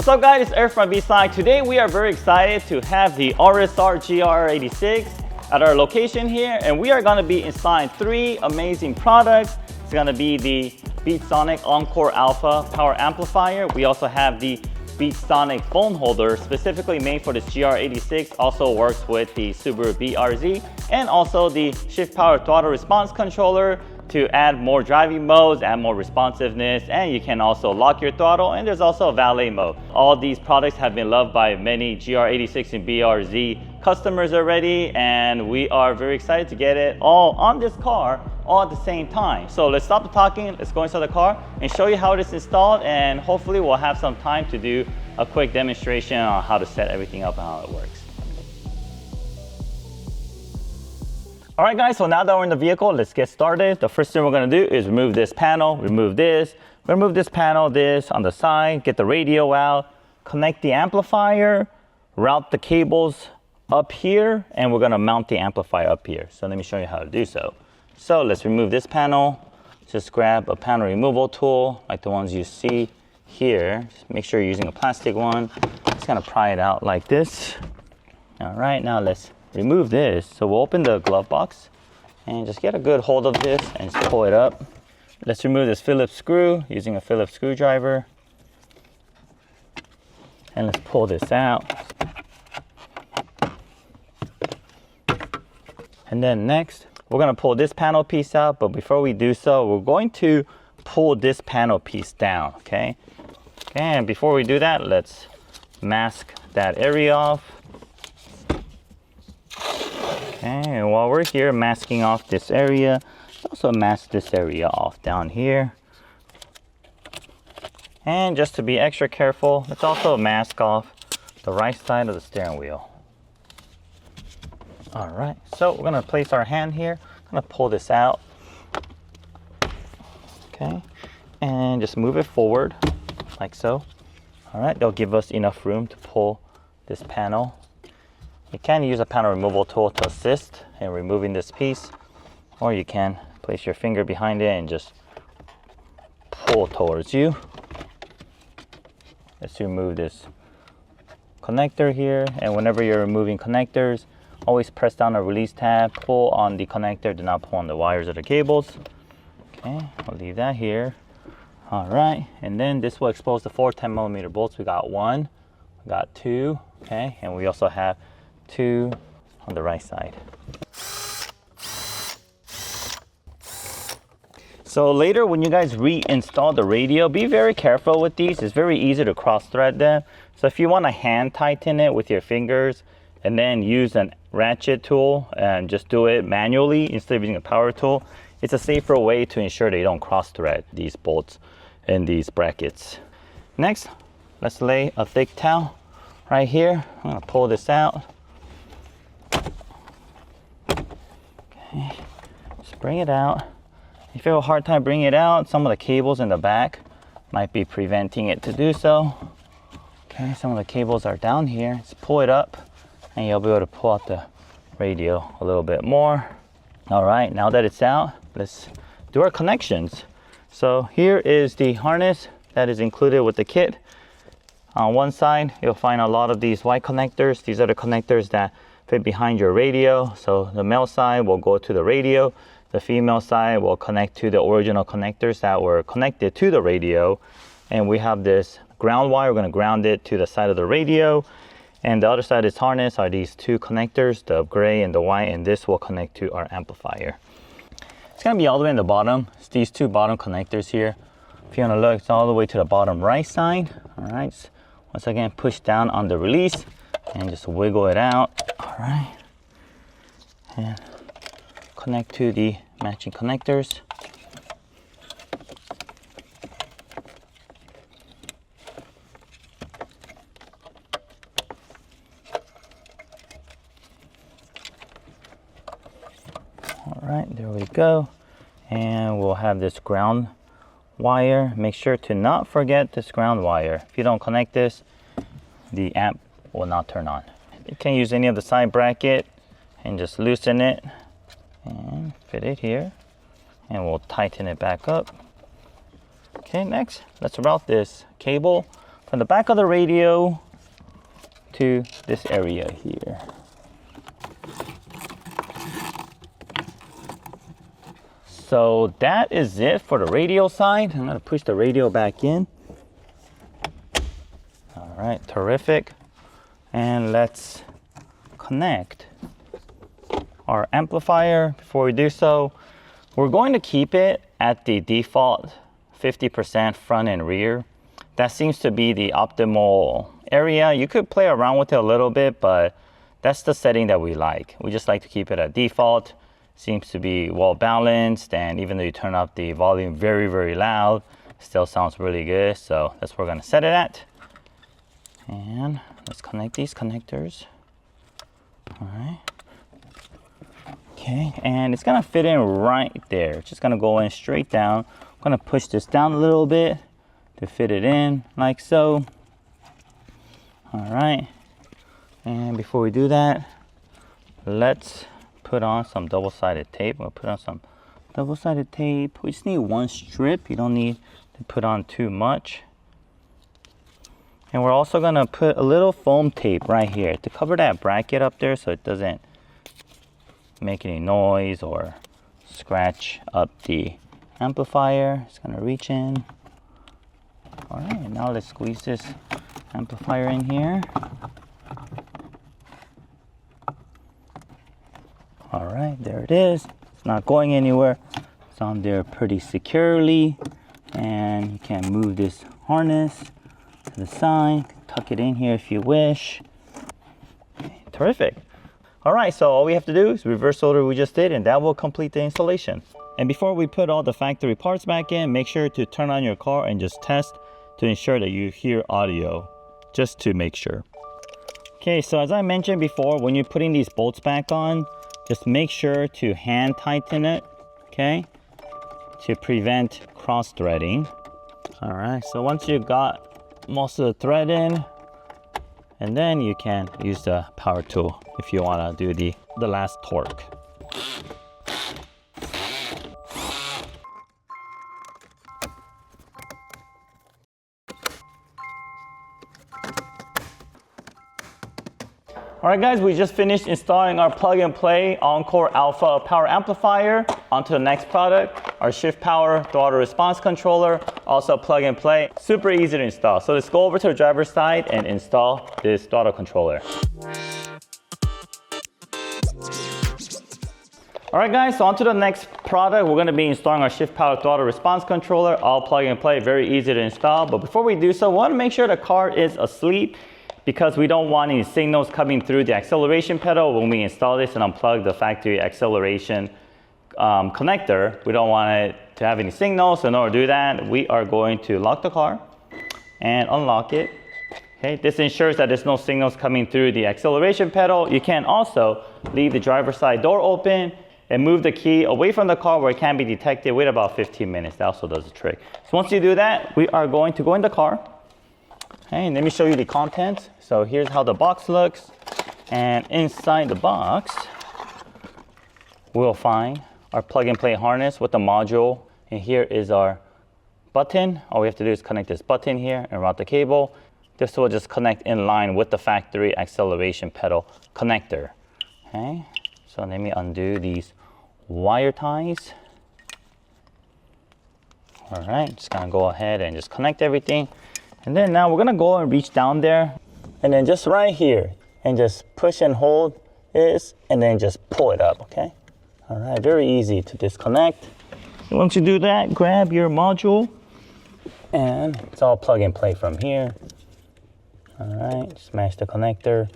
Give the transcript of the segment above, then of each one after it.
What's up guys, it's Eric from B-Side. Today we are very excited to have the RSR GR86 at our location here, and we are going to be installing 3 amazing products. It's going to be the BeatSonic Encore Alpha power amplifier. We also have the BeatSonic phone holder specifically made for this GR86, also works with the Subaru BRZ, and also the ShiftPower throttle response controller to add more driving modes, add more responsiveness, and you can also lock your throttle, and there's also a valet mode. All these products have been loved by many GR86 and BRZ customers already, and we are very excited to get it all on this car all at the same time. So let's stop the talking, let's go inside the car and show you how it is installed, and hopefully we'll have some time to do a quick demonstration on how to set everything up and how it works. All right guys, so now that we're in the vehicle, let's get started. The first thing we're gonna do is remove this panel, remove this. Remove this panel, this on the side, get the radio out, connect the amplifier, route the cables up here, and we're gonna mount the amplifier up here. So let me show you how to do so. So let's remove this panel. Just grab a panel removal tool, like the ones you see here. Just make sure you're using a plastic one. Just gonna pry it out like this. All right, now let's remove this. So we'll open the glove box and just get a good hold of this and just pull it up. Let's remove this Phillips screw using a Phillips screwdriver. And let's pull this out. And then next, we're gonna pull this panel piece out, but before we do so, we're going to pull this panel piece down, okay? And before we do that, let's mask that area off. Okay, and while we're here masking off this area, let's also mask this area off down here. And just to be extra careful, let's also mask off the right side of the steering wheel. All right, so we're gonna place our hand here. I'm gonna pull this out. Okay, and just move it forward like so. All right, they'll give us enough room to pull this panel. You can use a panel removal tool to assist in removing this piece, or you can place your finger behind it and just pull towards you. Let's remove this connector here, and whenever you're removing connectors, always press down the release tab, pull on the connector, do not pull on the wires or the cables. Okay, I'll leave that here. All right, and then this will expose the 4 10mm bolts. We got 1, we got 2, okay, and we also have 2 on the right side. So later when you guys reinstall the radio, be very careful with these. It's very easy to cross thread them. So if you want to hand tighten it with your fingers and then use a ratchet tool and just do it manually instead of using a power tool, it's a safer way to ensure that you don't cross thread these bolts and these brackets. Next, let's lay a thick towel right here. I'm gonna pull this out. Okay, just bring it out. If you have a hard time bringing it out, some of the cables in the back might be preventing it to do so. Okay, some of the cables are down here. Just pull it up and you'll be able to pull out the radio a little bit more. All right, now that it's out, let's do our connections. So here is the harness that is included with the kit. On one side, you'll find a lot of these white connectors. These are the connectors that fit behind your radio. So the male side will go to the radio. The female side will connect to the original connectors that were connected to the radio. And we have this ground wire. We're gonna ground it to the side of the radio. And the other side of this harness are these 2 connectors, the gray and the white, and this will connect to our amplifier. It's gonna be all the way in the bottom. It's these 2 bottom connectors here. If you wanna look, it's all the way to the bottom right side. All right, so once again, push down on the release and just wiggle it out. All right, and connect to the matching connectors. All right, there we go. And we'll have this ground wire. Make sure to not forget this ground wire. If you don't connect this, the amp will not turn on. You can use any of the side bracket and just loosen it and fit it here, and we'll tighten it back up. Okay, next, let's route this cable from the back of the radio to this area here. So that is it for the radio side. I'm gonna push the radio back in. All right, terrific. And let's connect our amplifier. Before we do so, we're going to keep it at the default 50% front and rear. That seems to be the optimal area. You could play around with it a little bit, but that's the setting that we like. We just like to keep it at default. Seems to be well balanced, and even though you turn up the volume very, very loud, still sounds really good. So that's where we're gonna set it at. And let's connect these connectors. All right. Okay, and it's gonna fit in right there. It's just gonna go in straight down. I'm gonna push this down a little bit to fit it in like so. All right, and before we do that, let's put on some double-sided tape. We'll put on some double-sided tape. We just need one strip. You don't need to put on too much. And we're also gonna put a little foam tape right here to cover that bracket up there so it doesn't make any noise or scratch up the amplifier. It's gonna reach in. All right, now let's squeeze this amplifier in here. All right, there it is. It's not going anywhere. It's on there pretty securely, and you can move this harness to the side, tuck it in here if you wish. Okay, terrific. All right, so all we have to do is reverse solder we just did, and that will complete the installation. And before we put all the factory parts back in, make sure to turn on your car and just test to ensure that you hear audio, just to make sure. Okay, so as I mentioned before, when you're putting these bolts back on, just make sure to hand tighten it, okay, to prevent cross threading. All right, so once you got most of the thread in, and then you can use the power tool if you want to do the last torque. All right, guys, we just finished installing our plug-and-play Encore Alpha power amplifier. Onto the next product, our ShiftPower throttle response controller, also plug-and-play. Super easy to install. So let's go over to the driver's side and install this throttle controller. All right, guys, so on to the next product. We're gonna be installing our ShiftPower throttle response controller, all plug-and-play, very easy to install. But before we do so, we wanna make sure the car is asleep, because we don't want any signals coming through the acceleration pedal when we install this and unplug the factory acceleration connector. We don't want it to have any signals. So in order to do that, we are going to lock the car and unlock it. Okay, this ensures that there's no signals coming through the acceleration pedal. You can also leave the driver's side door open and move the key away from the car where it can be detected. Wait about 15 minutes. That also does the trick. So once you do that, we are going to go in the car. Okay, let me show you the contents. So here's how the box looks. And inside the box, we'll find our plug-and-play harness with the module. And here is our button. All we have to do is connect this button here and route the cable. This will just connect in line with the factory acceleration pedal connector. Okay, so let me undo these wire ties. All right, just gonna go ahead and just connect everything. And then now we're gonna go and reach down there, and then just right here, and just push and hold this, and then just pull it up, okay? All right, very easy to disconnect. And once you do that, grab your module, and it's all plug and play from here. All right, smash the connector,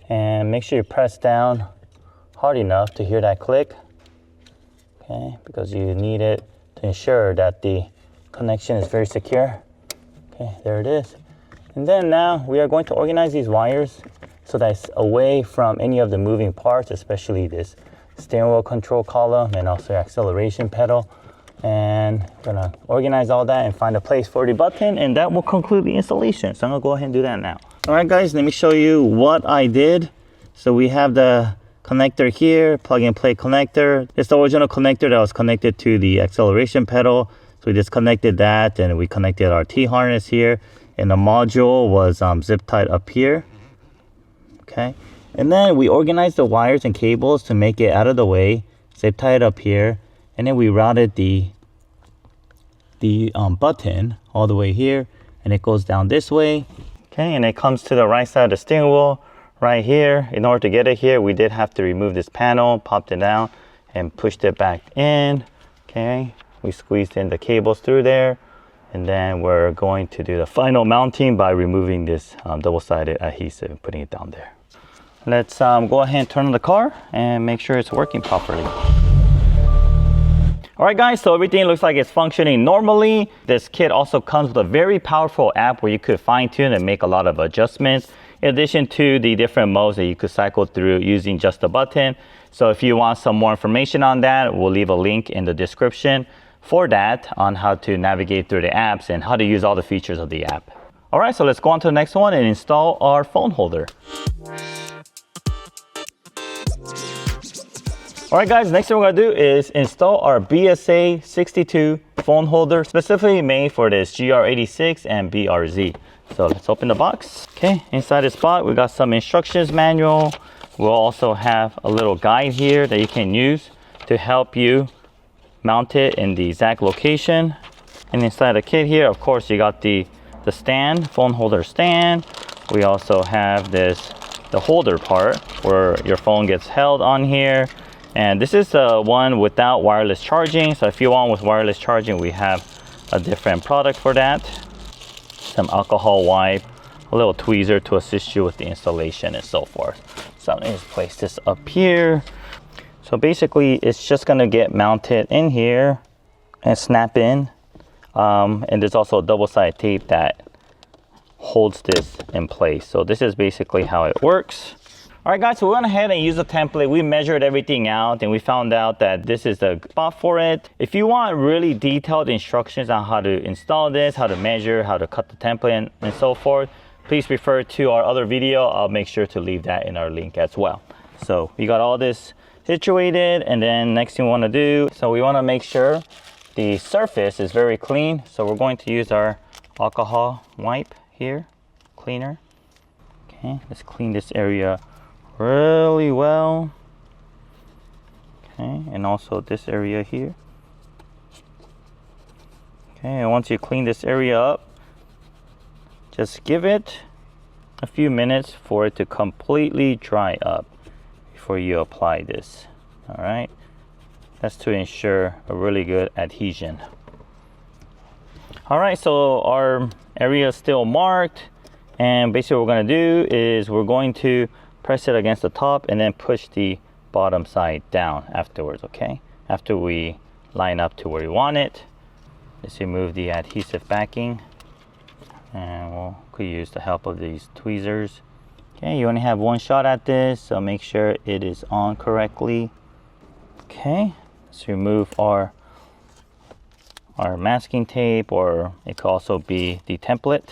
and make sure you press down hard enough to hear that click, okay? Because you need it to ensure that the connection is very secure. Okay, there it is. And then now we are going to organize these wires so that it's away from any of the moving parts, especially this steering wheel control column and also acceleration pedal. And we're gonna organize all that and find a place for the button, and that will conclude the installation. So I'm gonna go ahead and do that now. All right, guys, let me show you what I did. So we have the connector here, plug and play connector. It's the original connector that was connected to the acceleration pedal. So we disconnected that, and we connected our T-harness here. and the module was zip tied up here. Okay, and then we organized the wires and cables to make it out of the way, zip tied up here, and then we routed the button all the way here, and it goes down this way. Okay, and it comes to the right side of the steering wheel right here. In order to get it here, we did have to remove this panel, popped it down, and pushed it back in. Okay, we squeezed in the cables through there, and then we're going to do the final mounting by removing this double-sided adhesive and putting it down there. Let's go ahead and turn on the car and make sure it's working properly. All right guys, so everything looks like it's functioning normally. This kit also comes with a very powerful app where you could fine tune and make a lot of adjustments, in addition to the different modes that you could cycle through using just a button. So if you want some more information on that, we'll leave a link in the description for that, on how to navigate through the apps and how to use all the features of the app. All right, so let's go on to the next one and install our phone holder. All right guys, next thing we're gonna do is install our BSA62 phone holder, specifically made for this GR86 and BRZ. So let's open the box. Okay, inside this box, we got some instructions manual. We'll also have a little guide here that you can use to help you mount it in the exact location. And inside the kit here, of course, you got the stand, phone holder stand. We also have the holder part where your phone gets held on here. And this is the one without wireless charging. So if you want with wireless charging, we have a different product for that. Some alcohol wipe, a little tweezer to assist you with the installation and so forth. So I'm gonna just place this up here. So basically it's just gonna get mounted in here and snap in. And there's also a double-sided tape that holds this in place. So this is basically how it works. All right guys, so we went ahead and used a template. We measured everything out and we found out that this is the spot for it. If you want really detailed instructions on how to install this, how to measure, how to cut the template and so forth, please refer to our other video. I'll make sure to leave that in our link as well. So we got all this situated, and then next thing we want to do, so we want to make sure the surface is very clean. So we're going to use our alcohol wipe here, cleaner. Okay, let's clean this area really well. Okay, and also this area here. Okay, and once you clean this area up, just give it a few minutes for it to completely dry up before you apply this. All right, that's to ensure a really good adhesion. All right, so our area is still marked, and basically what we're going to do is we're going to press it against the top and then push the bottom side down afterwards. Okay, after we line up to where we want it, let's remove the adhesive backing, and we'll could use the help of these tweezers. Okay, you only have one shot at this, so make sure it is on correctly. Okay, let's remove our masking tape, or it could also be the template.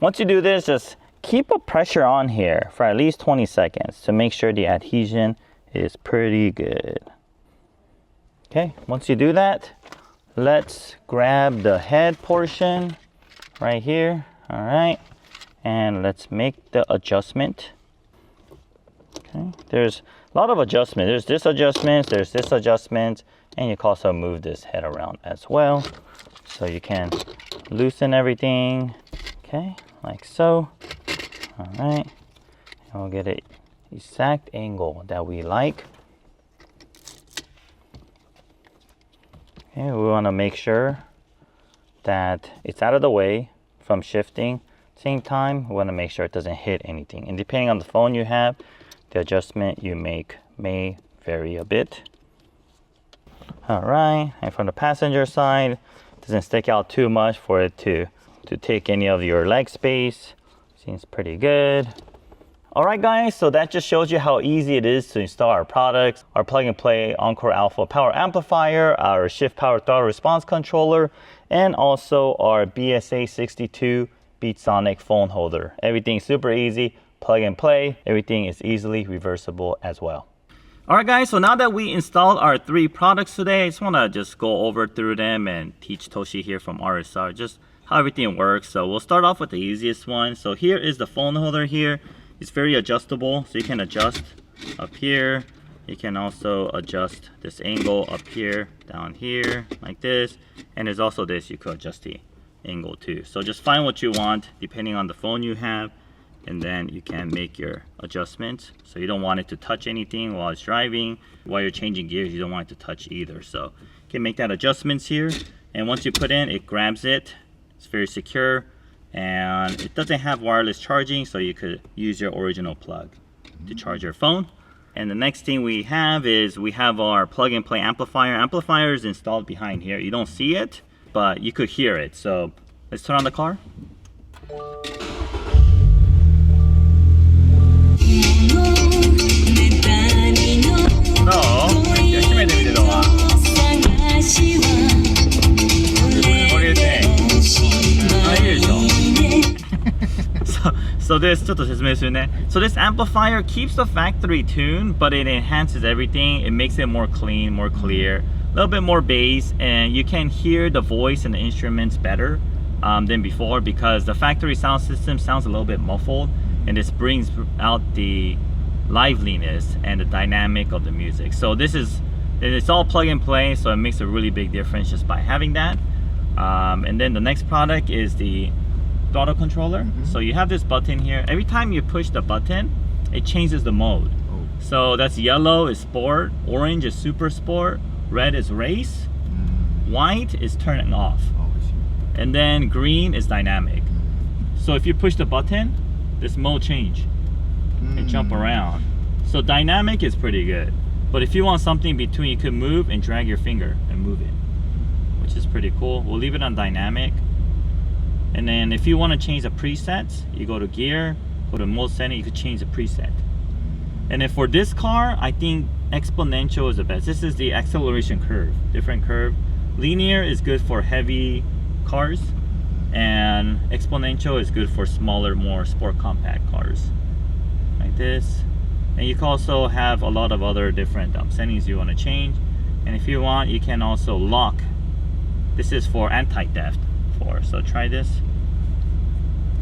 Once you do this, just keep a pressure on here for at least 20 seconds to make sure the adhesion is pretty good. Okay, once you do that, let's grab the head portion right here. All right, and let's make the adjustment. Okay, there's a lot of adjustment. There's this adjustment, there's this adjustment, and you can also move this head around as well. So you can loosen everything, okay, like so. All right, and we'll get an exact angle that we like. Okay, we want to make sure that it's out of the way from shifting. Same time, we want to make sure it doesn't hit anything. And depending on the phone you have, the adjustment you make may vary a bit. All right, and from the passenger side, it doesn't stick out too much for it to take any of your leg space. Seems pretty good. All right guys, so that just shows you how easy it is to install our products, our plug and play Encore Alpha power amplifier, our ShiftPower throttle response controller, and also our BSA62 Beatsonic phone holder. Everything's super easy, plug and play. Everything is easily reversible as well. All right guys, so now that we installed our 3 products today, I just want to go over through them and teach Toshi here from RSR just how everything works. So we'll start off with the easiest one. So here is the phone holder here. It's very adjustable, so you can adjust up here. You can also adjust this angle up here, down here, like this. And there's also this, you could adjust the angle too. So just find what you want depending on the phone you have, and then you can make your adjustments. So you don't want it to touch anything while it's driving. While you're changing gears, you don't want it to touch either. So you can make that adjustments here. And once you put in, it grabs it. It's very secure, and it doesn't have wireless charging, so you could use your original plug to charge your phone. And the next thing we have is we have our plug and play amplifier. Amplifier is installed behind here. You don't see it, but you could hear it. So let's turn on the car. So this, ちょっと説明するね. So this amplifier keeps the factory tune, but it enhances everything. It makes it more clean, more clear, a little bit more bass, and you can hear the voice and the instruments better than before, because the factory sound system sounds a little bit muffled, and this brings out the liveliness and the dynamic of the music. So this is, it's all plug and play, so it makes a really big difference just by having that. And then the next product is the throttle controller. So you have this button here. Every time you push the button, it changes the mode. So that's yellow is sport, orange is super sport, red is race, white is turning off, and then green is dynamic. So if you push the button, this mode change and jump around. So dynamic is pretty good, but if you want something between, you can move and drag your finger and move it, which is pretty cool. We'll leave it on dynamic. And then if you want to change the presets, you go to gear, go to mode setting, you could change the preset. And then for this car, I think exponential is the best. This is the acceleration curve, different curve. Linear is good for heavy cars, and exponential is good for smaller, more sport compact cars, like this. And you can also have a lot of other different settings you want to change. And if you want, you can also lock. This is for anti-theft. So try this.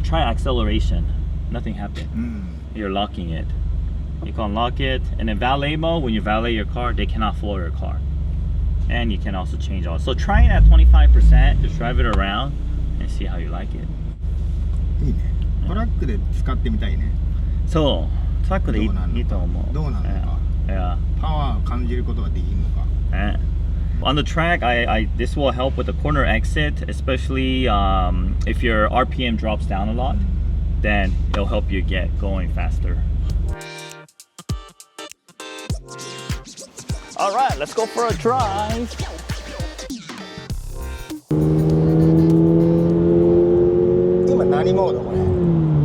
Try acceleration. Nothing happened. You're locking it. You can lock it. And in valet mode, when you valet your car, they cannot floor your car. And you can also change all. So try it at 25%. Just drive it around and see how you like it. いいね。トラックで使ってみたいね。そう。トラックでいいと思う。どうなのか。パワーを感じることができるのか。On the track, this will help with the corner exit, especially if your RPM drops down a lot, then it'll help you get going faster. All right, let's go for a drive. 今何モードこれ？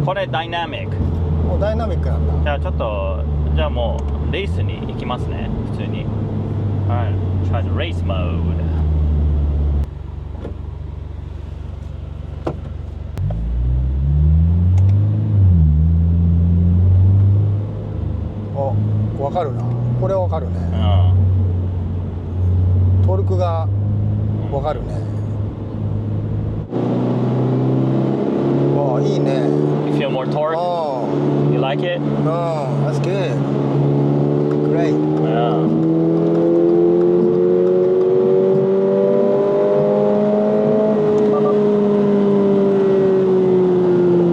これダイナミック。もうダイナミックなんだ。じゃあちょっと、じゃあもうレースに行きますね、普通に。Alright, try the race mode. Oh, わかるな。これわかるね。トルクがわかるね。いいね。You feel more torque? You like it? That's good. Great.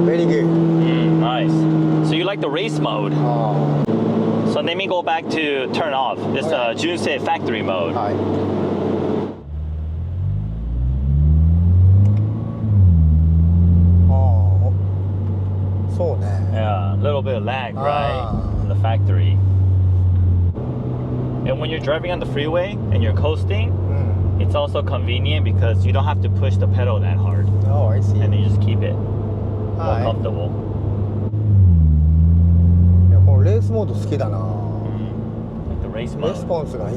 Very good. Nice. So you like the race mode? So let me go back to turn off. This Junsei factory mode. Yeah, a little bit of lag, right? From the factory. And when you're driving on the freeway and you're coasting, it's also convenient because you don't have to push the pedal that hard. Oh, I see. And you just keep it more comfortable. いや、このレースモード好きだな。Like the race mode. レスポンスがいい。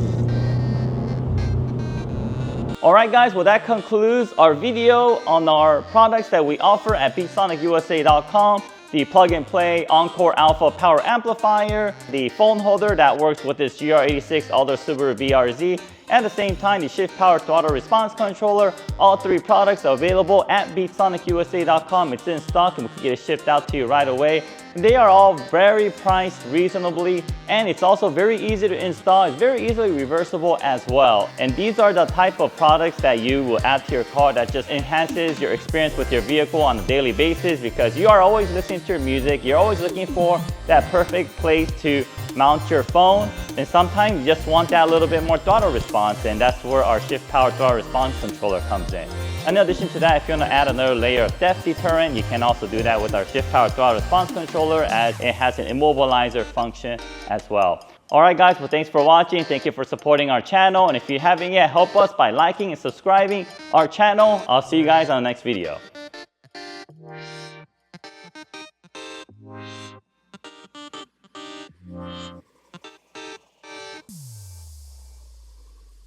Alright guys, well that concludes our video on our products that we offer at BeatSonicUSA.com. the plug-and-play Encore Alpha power amplifier, the phone holder that works with this GR86 other Subaru BRZ, and at the same time the ShiftPower throttle response controller. All three products are available at BeatSonicUSA.com. It's in stock and we can get it shipped out to you right away. They are all very priced reasonably, and it's also very easy to install. It's very easily reversible as well. And these are the type of products that you will add to your car that just enhances your experience with your vehicle on a daily basis, because you are always listening to your music. You're always looking for that perfect place to mount your phone, and sometimes you just want that little bit more throttle response, and that's where our ShiftPower throttle response controller comes in. In addition to that, if you want to add another layer of theft deterrent, you can also do that with our ShiftPower throttle response controller, as it has an immobilizer function as well. Alright guys, well thanks for watching. Thank you for supporting our channel, and if you haven't yet, help us by liking and subscribing our channel. I'll see you guys on the next video.